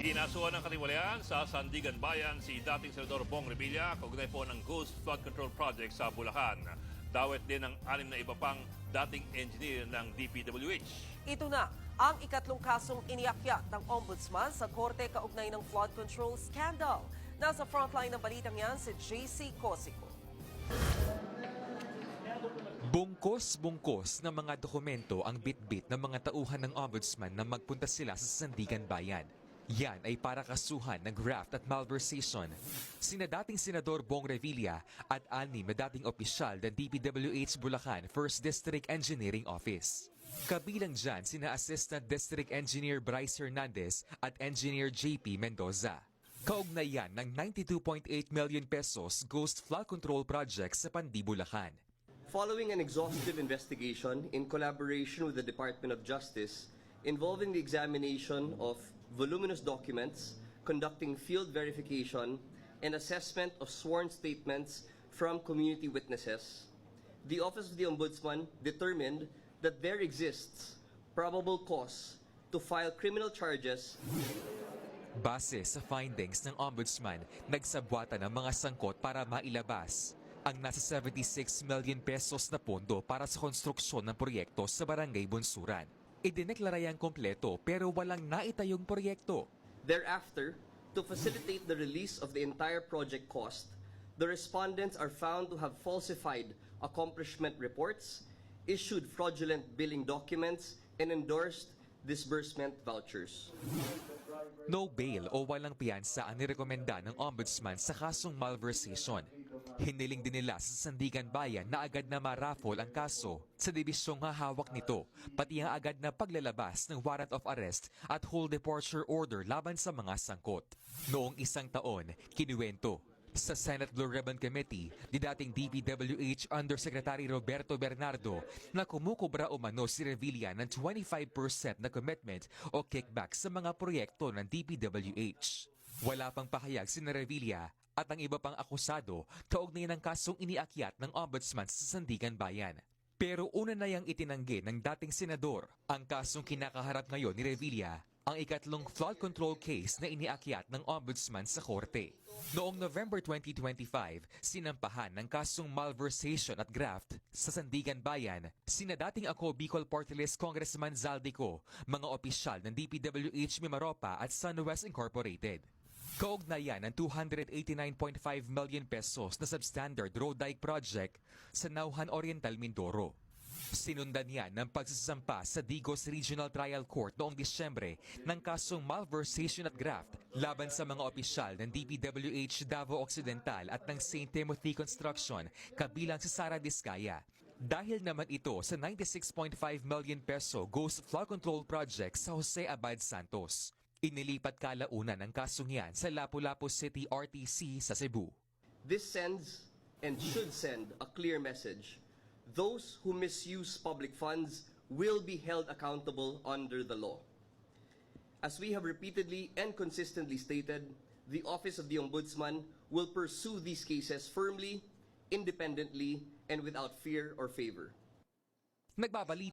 Inasuhan ng katiwalian sa Sandigan Bayan si dating Senador Bong Revilla kaugnay po ng Ghost Flood Control Project sa Bulacan. Dawit din ng 6 na iba pang dating engineer ng DPWH. Ito na ang ikatlong kasong iniakyat ng Ombudsman sa korte kaugnay ng flood control scandal. Nasa frontline ng balitang yan si JC Cosico. Bungkos-bungkos ng mga dokumento ang bit-bit ng mga tauhan ng Ombudsman na magpunta sila sa Sandigan Bayan. Yan ay para kasuhan ng graft at malversation. Sina dating Senador Bong Revilla at 6 na dating opisyal ng DPWH Bulacan 1st District Engineering Office. Kabilang dyan sina Assistant District Engineer Bryce Hernandez at Engineer JP Mendoza. Kaugnay yan ng 92.8 million pesos Ghost Flood Control Project sa Pandi, Bulacan. Following an exhaustive investigation in collaboration with the Department of Justice involving the examination of voluminous documents, conducting field verification, and assessment of sworn statements from community witnesses, the Office of the Ombudsman determined that there exists probable cause to file criminal charges. Base sa findings ng Ombudsman, nagsabwatan ng mga sangkot para mailabas ang nasa 76 million pesos na pondo para sa konstruksyon ng proyekto sa Barangay Bunsuran. Idineklara yang kompleto pero walang naitayong proyekto. Thereafter, to facilitate the release of the entire project cost, the respondents are found to have falsified accomplishment reports, issued fraudulent billing documents, and endorsed disbursement vouchers. No bail o walang piyansa ang nirekomenda ng Ombudsman sa kasong malversation. Hiniling din nila sa Sandigan Bayan na agad na maraffle ang kaso sa dibisyong hahawak nito, pati ang agad na paglalabas ng warrant of arrest at whole departure order laban sa mga sangkot. Noong isang taon, kinuwento sa Senate Blue Ribbon Committee ni dating DPWH Undersecretary Roberto Bernardo na kumukubra umano si Revilla ng 25% na commitment o kickback sa mga proyekto ng DPWH. Wala pang pahayag si Revilla at ang iba pang akusado kaugnay ng kasong iniakyat ng Ombudsman sa Sandigan Bayan. Pero una na yang itinanggi ng dating senador ang kasong kinakaharap ngayon ni Revilla, ang ikatlong flood control case na iniakyat ng Ombudsman sa korte. Noong November 2025, sinampahan ng kasong malversation at graft sa Sandigan Bayan sina dating Ako Bicol Party List Congressman Zaldico, mga opisyal ng DPWH Mimaropa at SunWest Incorporated. Kaugnayan ng 289.5 million pesos na substandard road dike project sa Nauhan Oriental, Mindoro. Sinundan yan ng pagsasampa sa Digos Regional Trial Court noong Disyembre ng kasong malversation at graft laban sa mga opisyal ng DPWH Davao Occidental at ng St. Timothy Construction kabilang si Sara Diskaya. Dahil naman ito sa 96.5 million peso Ghost Flood Control Project sa Jose Abad Santos. Inilipat kalaunan ng kasong yan sa Lapu-Lapu City RTC sa Cebu. This sends and should send a clear message. Those who misuse public funds will be held accountable under the law. As we have repeatedly and consistently stated, the Office of the Ombudsman will pursue these cases firmly, independently, and without fear or favor. Nagbabalita